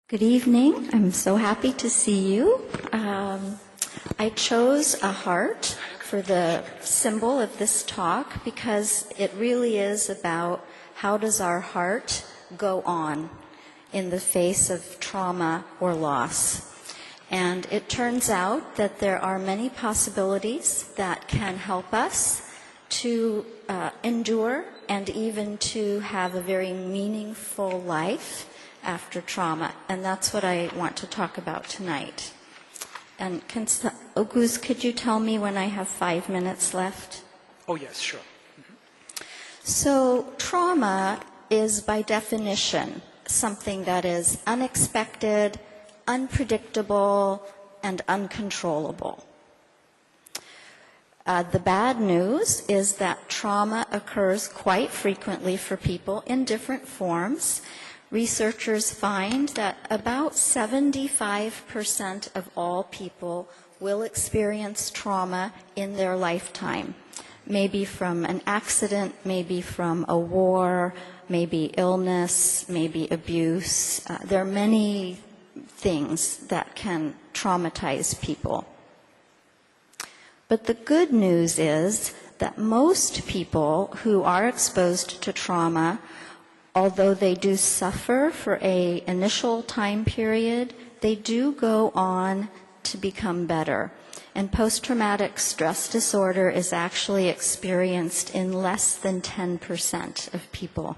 Good evening. I'm so happy to see you. I chose a heart for the symbol of this talk because it really is about how does our heart go on in the face of trauma or loss. And it turns out that there are many possibilities that can help us to endure and even to have a very meaningful life after trauma, and that's what I want to talk about tonight. And Oguz, could you tell me when I have 5 minutes left? Oh, yes, sure. So trauma is by definition something that is unexpected, unpredictable, and uncontrollable. The bad news is that trauma occurs quite frequently for people in different forms. Researchers find that about 75% of all people will experience trauma in their lifetime, maybe from an accident, maybe from a war, maybe illness, maybe abuse. There are many things that can traumatize people. But the good news is that most people who are exposed to trauma, although they do suffer for an initial time period, they do go on to become better. And post-traumatic stress disorder is actually experienced in less than 10% of people.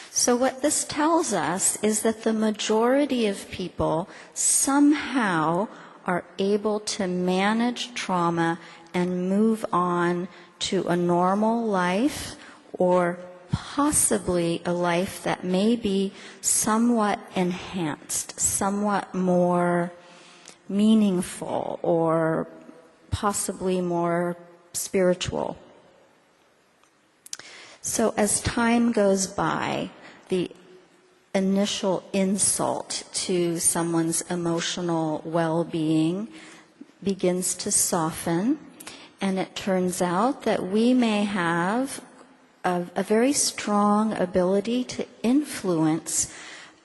So what this tells us is that the majority of people somehow are able to manage trauma and move on to a normal life, or possibly a life that may be somewhat enhanced, somewhat more meaningful, or possibly more spiritual. So as time goes by, the initial insult to someone's emotional well-being begins to soften, and it turns out that we may have a very strong ability to influence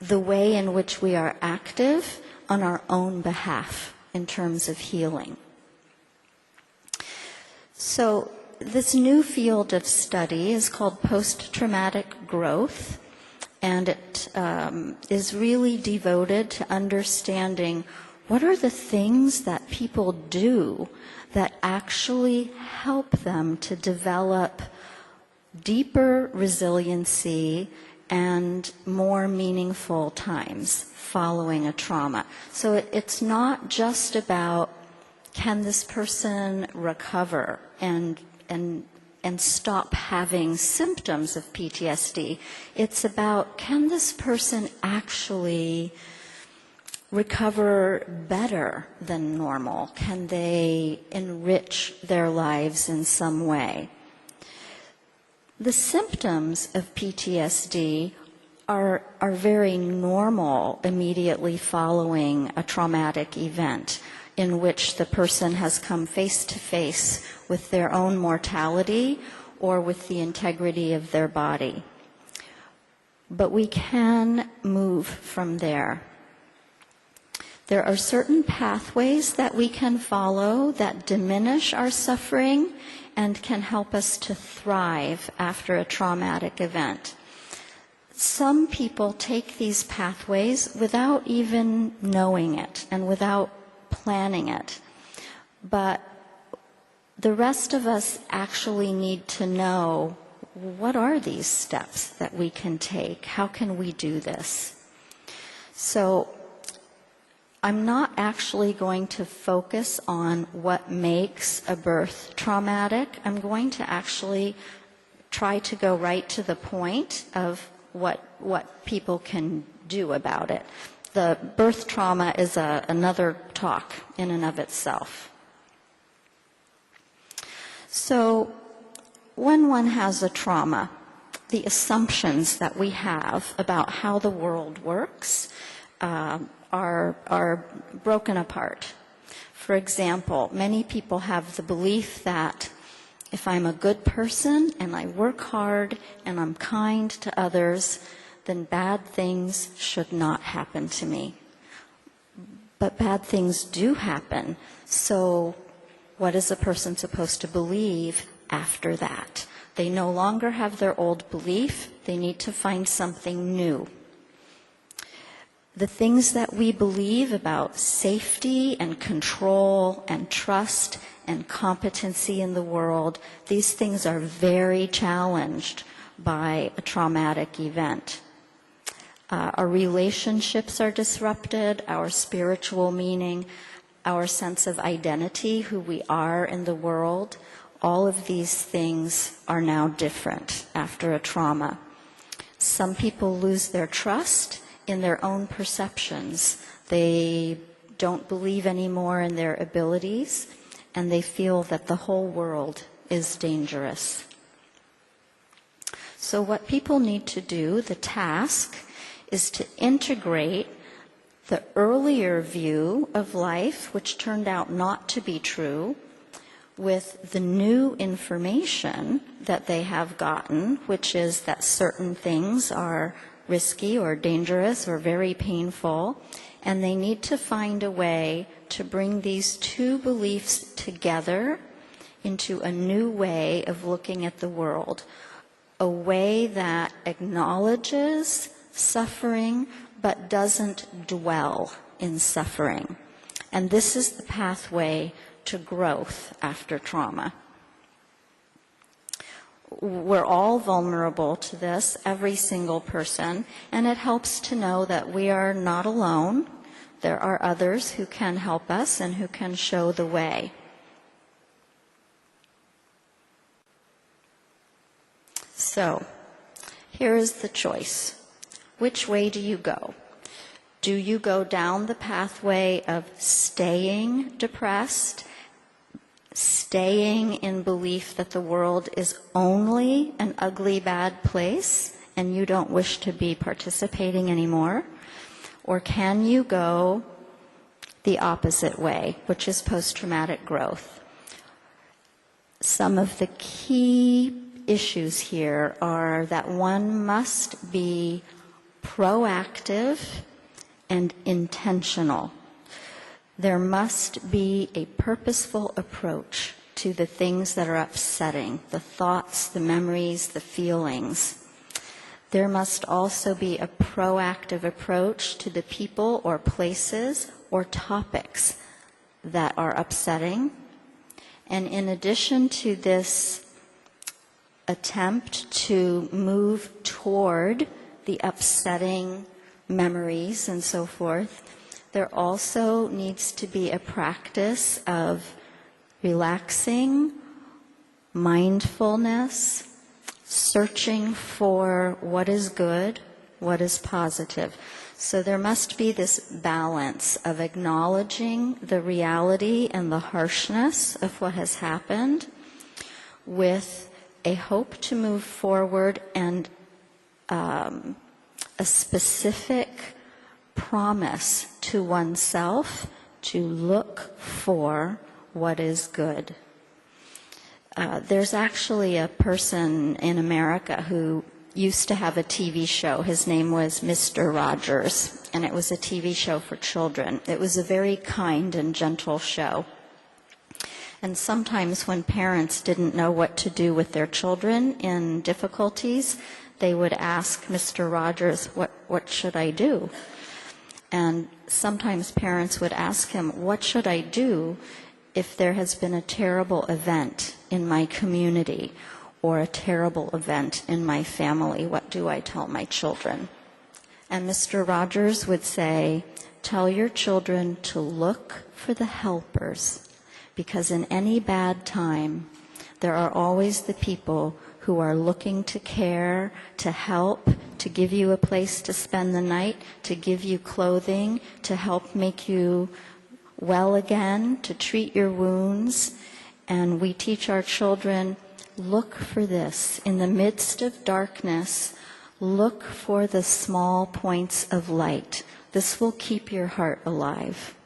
the way in which we are active on our own behalf in terms of healing. So this new field of study is called post-traumatic growth, and it is really devoted to understanding what are the things that people do that actually help them to develop deeper resiliency and more meaningful times following a trauma. So it's not just about can this person recover and stop having symptoms of PTSD. It's about can this person actually recover better than normal? Can they enrich their lives in some way? The symptoms of PTSD are very normal immediately following a traumatic event in which the person has come face to face with their own mortality or with the integrity of their body. But we can move from there. There are certain pathways that we can follow that diminish our suffering and can help us to thrive after a traumatic event. Some people take these pathways without even knowing it and without planning it. But the rest of us actually need to know, what are these steps that we can take? How can we do this? So I'm not actually going to focus on what makes a birth traumatic. I'm going to actually try to go right to the point of what people can do about it. The birth trauma is another talk in and of itself. So when one has a trauma, the assumptions that we have about how the world works are broken apart. For example, many people have the belief that if I'm a good person and I work hard and I'm kind to others, then bad things should not happen to me. But bad things do happen. So what is a person supposed to believe after that? They no longer have their old belief. They need to find something new. The things that we believe about safety and control and trust and competency in the world, these things are very challenged by a traumatic event. Our relationships are disrupted, our spiritual meaning, our sense of identity, who we are in the world. All of these things are now different after a trauma. Some people lose their trust in their own perceptions. They don't believe anymore in their abilities, and they feel that the whole world is dangerous. So what people need to do, the task, is to integrate the earlier view of life, which turned out not to be true, with the new information that they have gotten, which is that certain things are risky or dangerous or very painful, and they need to find a way to bring these two beliefs together into a new way of looking at the world, a way that acknowledges suffering but doesn't dwell in suffering. And this is the pathway to growth after trauma. We're all vulnerable to this, every single person, and it helps to know that we are not alone. There are others who can help us and who can show the way. So, here is the choice. Which way do you go? Do you go down the pathway of staying depressed, staying in belief that the world is only an ugly, bad place and you don't wish to be participating anymore? Or can you go the opposite way, which is post-traumatic growth? Some of the key issues here are that one must be proactive and intentional. There must be a purposeful approach to the things that are upsetting, the thoughts, the memories, the feelings. There must also be a proactive approach to the people or places or topics that are upsetting. And in addition to this attempt to move toward the upsetting memories and so forth, there also needs to be a practice of relaxing, mindfulness, searching for what is good, what is positive. So there must be this balance of acknowledging the reality and the harshness of what has happened with a hope to move forward and a specific promise to oneself to look for what is good. There's actually a person in America who used to have a TV show. His name was Mr. Rogers, and it was a TV show for children. It was a very kind and gentle show. And sometimes when parents didn't know what to do with their children in difficulties, they would ask Mr. Rogers, what should I do? And sometimes parents would ask him, what should I do if there has been a terrible event in my community or a terrible event in my family? What do I tell my children? And Mr. Rogers would say, tell your children to look for the helpers, because in any bad time, there are always the people who are looking to care, to help, to give you a place to spend the night, to give you clothing, to help make you well again, to treat your wounds. And we teach our children, look for this. In the midst of darkness, look for the small points of light. This will keep your heart alive.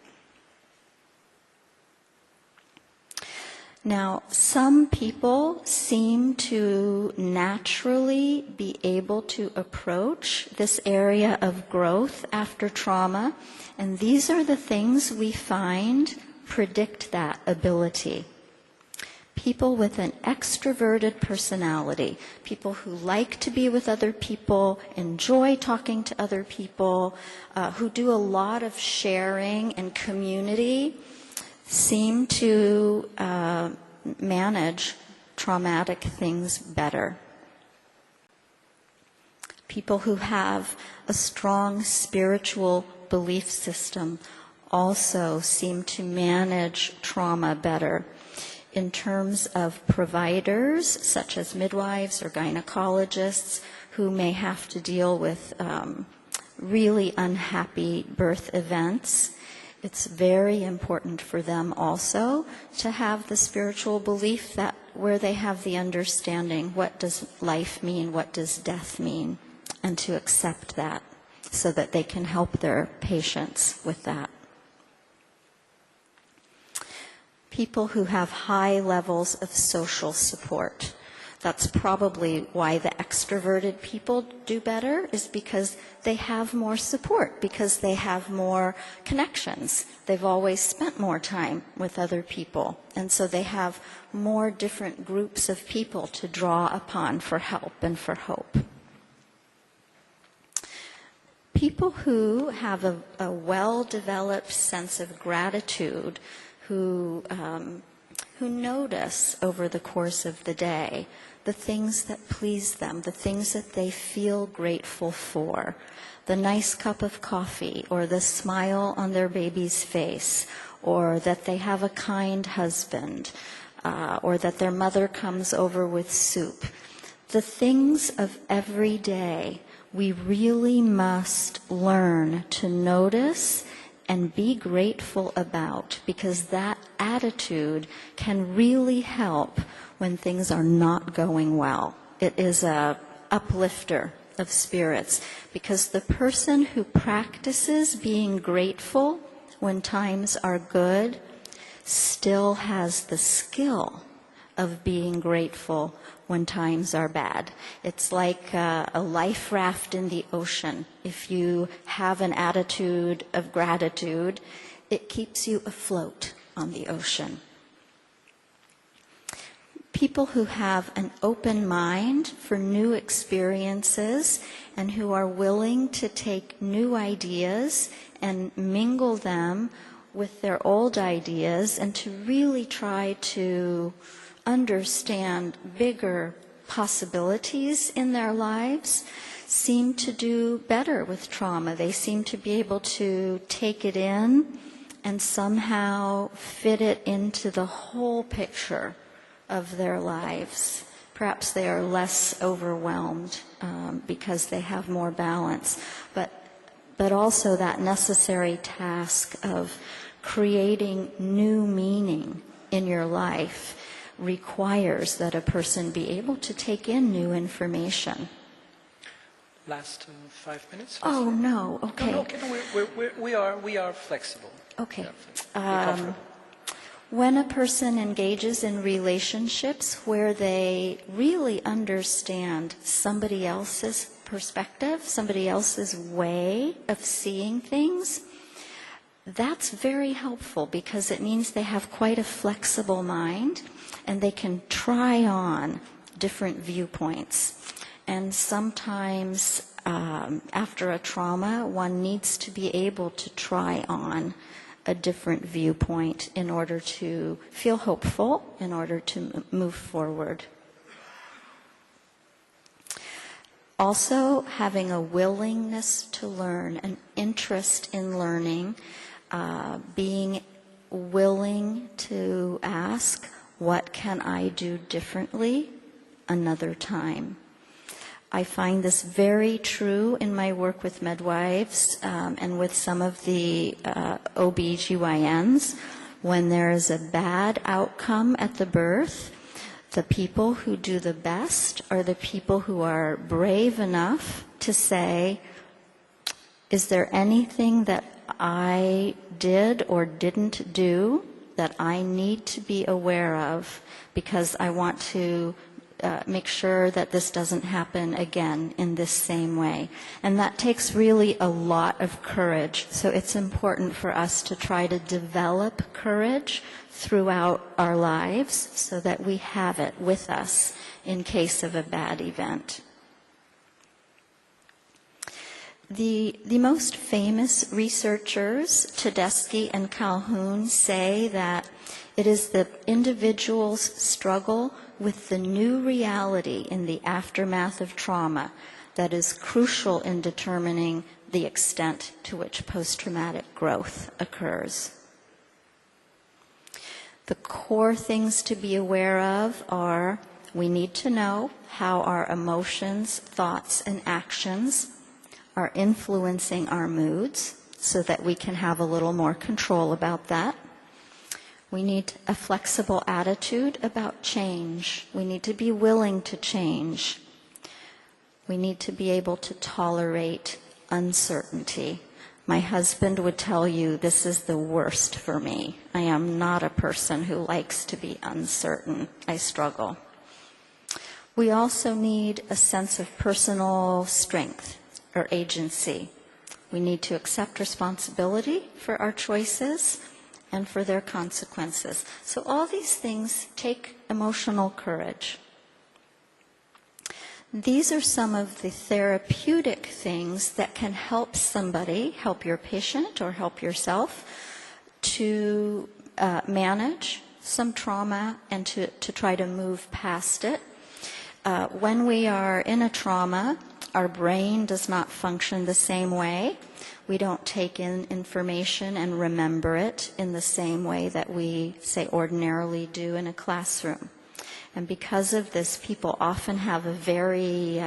Now, some people seem to naturally be able to approach this area of growth after trauma, and these are the things we find predict that ability. People with an extroverted personality, people who like to be with other people, enjoy talking to other people, who do a lot of sharing and community, seem to manage traumatic things better. People who have a strong spiritual belief system also seem to manage trauma better. In terms of providers, such as midwives or gynecologists, who may have to deal with really unhappy birth events, it's very important for them also to have the spiritual belief that where they have the understanding, what does life mean, what does death mean, and to accept that so that they can help their patients with that. People who have high levels of social support. That's probably why the extroverted people do better, is because they have more support, because they have more connections. They've always spent more time with other people, and so they have more different groups of people to draw upon for help and for hope. People who have a well-developed sense of gratitude, who notice over the course of the day the things that please them, the things that they feel grateful for, the nice cup of coffee, or the smile on their baby's face, or that they have a kind husband, or that their mother comes over with soup. The things of every day we really must learn to notice and be grateful about, because that attitude can really help when things are not going well. It is a uplifter of spirits, because the person who practices being grateful when times are good still has the skill of being grateful when times are bad. It's like a life raft in the ocean. If you have an attitude of gratitude, it keeps you afloat on the ocean. People who have an open mind for new experiences and who are willing to take new ideas and mingle them with their old ideas and to really try to understand bigger possibilities in their lives seem to do better with trauma. They seem to be able to take it in and somehow fit it into the whole picture of their lives. Perhaps they are less overwhelmed because they have more balance, but also that necessary task of creating new meaning in your life requires that a person be able to take in new information. Last 5 minutes? Oh, no, okay. No, we are flexible. Okay. Comfortable. When a person engages in relationships where they really understand somebody else's perspective, somebody else's way of seeing things, that's very helpful, because it means they have quite a flexible mind and they can try on different viewpoints. And sometimes after a trauma, one needs to be able to try on a different viewpoint in order to feel hopeful, in order to move forward. Also, having a willingness to learn, an interest in learning, being willing to ask, what can I do differently another time? I find this very true in my work with midwives and with some of the OB-GYNs. When there is a bad outcome at the birth, the people who do the best are the people who are brave enough to say, is there anything that I did or didn't do that I need to be aware of because I want to make sure that this doesn't happen again in this same way. And that takes really a lot of courage. So it's important for us to try to develop courage throughout our lives so that we have it with us in case of a bad event. The most famous researchers, Tedeschi and Calhoun, say that it is the individual's struggle with the new reality in the aftermath of trauma that is crucial in determining the extent to which post-traumatic growth occurs. The core things to be aware of are we need to know how our emotions, thoughts, and actions are influencing our moods so that we can have a little more control about that. We need a flexible attitude about change. We need to be willing to change. We need to be able to tolerate uncertainty. My husband would tell you this is the worst for me. I am not a person who likes to be uncertain. I struggle. We also need a sense of personal strength or agency. We need to accept responsibility for our choices and for their consequences. So all these things take emotional courage. These are some of the therapeutic things that can help somebody, help your patient or help yourself to manage some trauma and to try to move past it. When we are in a trauma, our brain does not function the same way. We don't take in information and remember it in the same way that we, say, ordinarily do in a classroom. And because of this, people often have a very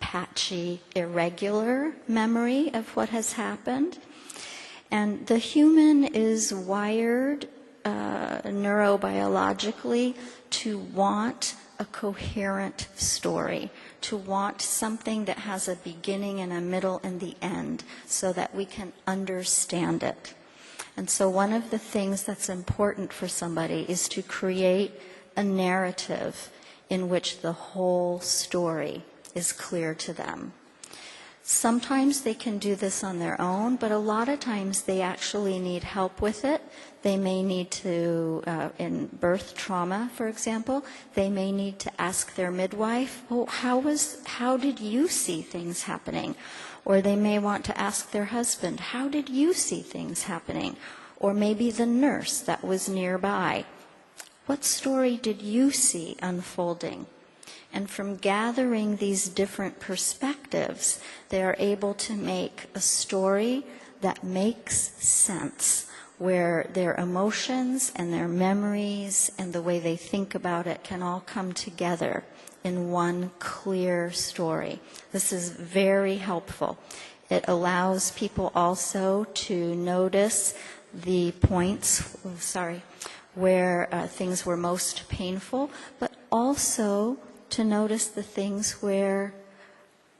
patchy, irregular memory of what has happened. And the human is wired neurobiologically to want a coherent story, to want something that has a beginning and a middle and the end so that we can understand it. And so one of the things that's important for somebody is to create a narrative in which the whole story is clear to them. Sometimes they can do this on their own, but a lot of times they actually need help with it. They may need to, in birth trauma, for example, they may need to ask their midwife, oh, how did you see things happening? Or they may want to ask their husband, how did you see things happening? Or maybe the nurse that was nearby. What story did you see unfolding? And from gathering these different perspectives, they are able to make a story that makes sense, where their emotions and their memories and the way they think about it can all come together in one clear story. This is very helpful. It allows people also to notice the points, where things were most painful, but also to notice the things where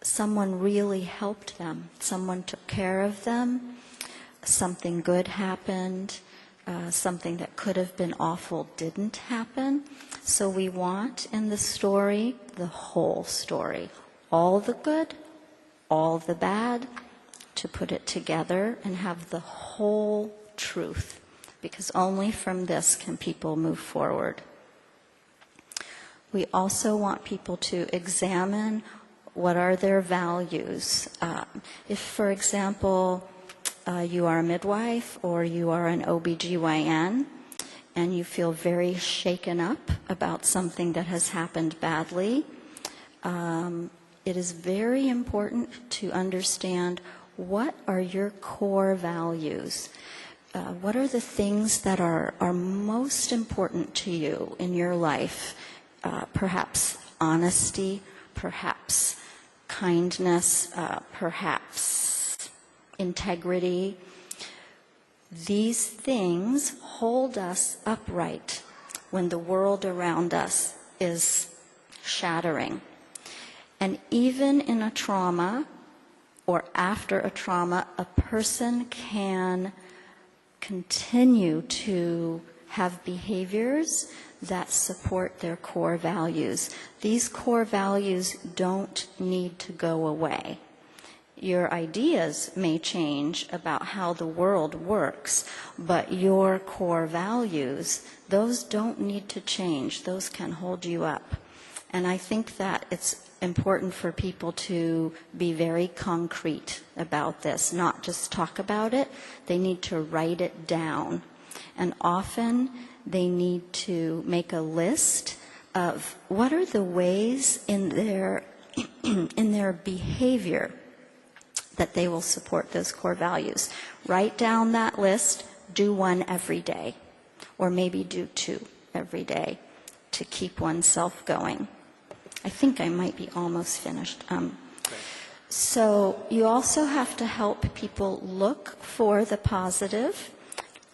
someone really helped them, someone took care of them, something good happened, something that could have been awful didn't happen. So we want in the story the whole story, all the good, all the bad, to put it together and have the whole truth, because only from this can people move forward. We also want people to examine what are their values. If, for example, you are a midwife or you are an OBGYN and you feel very shaken up about something that has happened badly, it is very important to understand what are your core values. What are the things that are most important to you in your life? Perhaps honesty, perhaps kindness, perhaps integrity. These things hold us upright when the world around us is shattering. And even in a trauma or after a trauma, a person can continue to have behaviors that support their core values. These core values don't need to go away. Your ideas may change about how the world works, but your core values, those don't need to change. Those can hold you up. And I think that it's important for people to be very concrete about this, not just talk about it. They need to write it down. And often they need to make a list of what are the ways in their in their behavior that they will support those core values. Write down that list, do one every day, or maybe do 2 every day to keep oneself going. I think I might be almost finished. So you also have to help people look for the positive.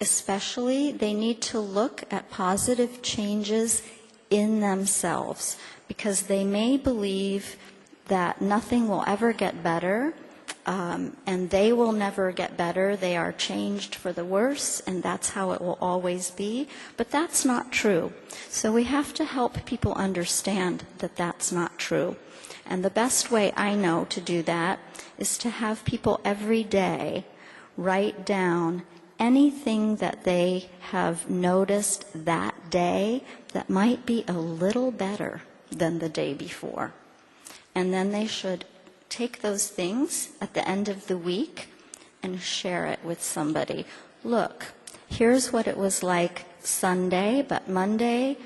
Especially, they need to look at positive changes in themselves, because they may believe that nothing will ever get better, and they will never get better. They are changed for the worse, and that's how it will always be. But that's not true. So we have to help people understand that that's not true. And the best way I know to do that is to have people every day write down anything that they have noticed that day that might be a little better than the day before. And then they should take those things at the end of the week and share it with somebody. Look, here's what it was like Sunday, but Monday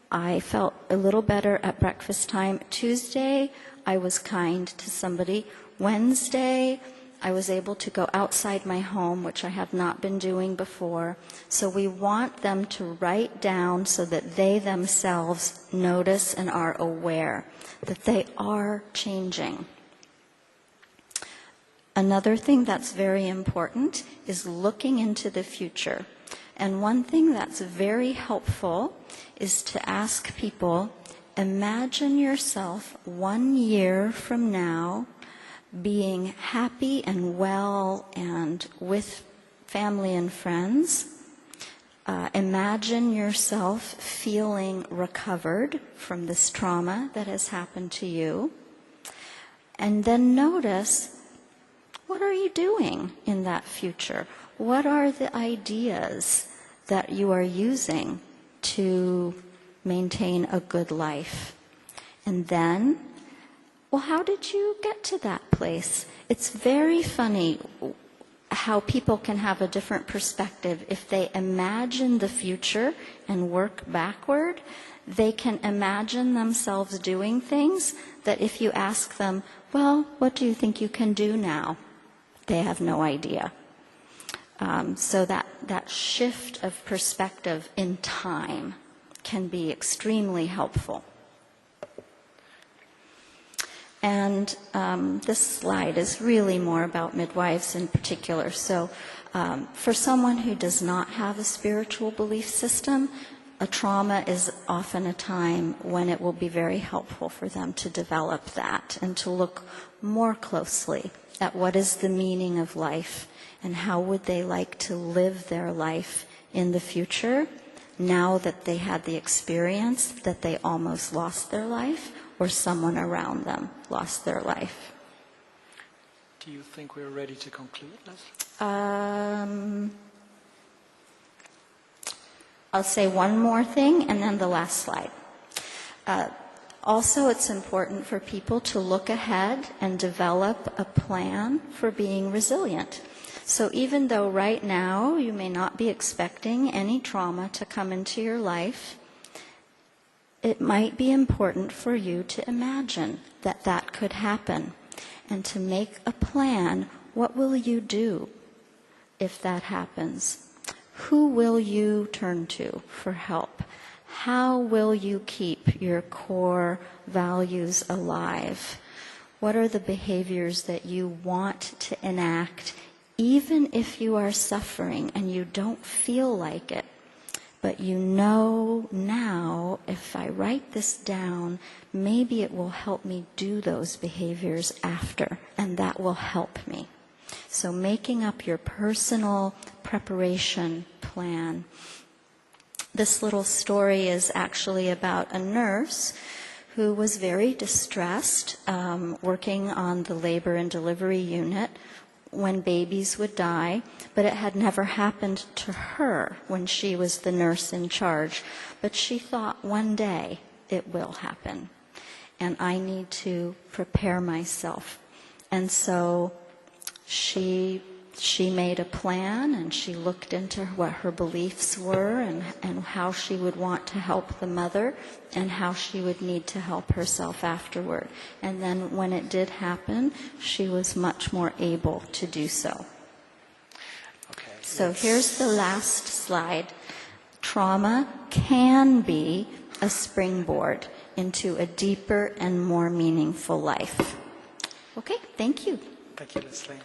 I felt a little better at breakfast time. Tuesday I was kind to somebody. Wednesday I was able to go outside my home, which I have not been doing before. So we want them to write down so that they themselves notice and are aware that they are changing. Another thing that's very important is looking into the future. And one thing that's very helpful is to ask people, imagine yourself 1 year from now being happy and well and with family and friends. Imagine yourself feeling recovered from this trauma that has happened to you. And then notice, what are you doing in that future? What are the ideas that you are using to maintain a good life? And then, well, how did you get to that place? It's very funny how people can have a different perspective. If they imagine the future and work backward, they can imagine themselves doing things that if you ask them, well, what do you think you can do now? They have no idea. So that shift of perspective in time can be extremely helpful. And this slide is really more about midwives in particular. So for someone who does not have a spiritual belief system, a trauma is often a time when it will be very helpful for them to develop that and to look more closely at what is the meaning of life and how would they like to live their life in the future now that they had the experience that they almost lost their life or someone around them lost their life. Do you think we're ready to conclude, Leslie? I'll say one more thing and then the last slide. Also, it's important for people to look ahead and develop a plan for being resilient. So even though right now you may not be expecting any trauma to come into your life, it might be important for you to imagine that that could happen and to make a plan. What will you do if that happens? Who will you turn to for help? How will you keep your core values alive? What are the behaviors that you want to enact, even if you are suffering and you don't feel like it? But you know now, if I write this down, maybe it will help me do those behaviors after, and that will help me. So making up your personal preparation plan This little story is actually about a nurse who was very distressed working on the labor and delivery unit when babies would die, but it had never happened to her when she was the nurse in charge. But she thought, one day it will happen, and I need to prepare myself. And so she made a plan, and she looked into what her beliefs were and how she would want to help the mother and how she would need to help herself afterward. And then when it did happen, she was much more able to do so. Okay. So here's the last slide. Trauma can be a springboard into a deeper and more meaningful life. Okay, thank you. Thank you, Leslie.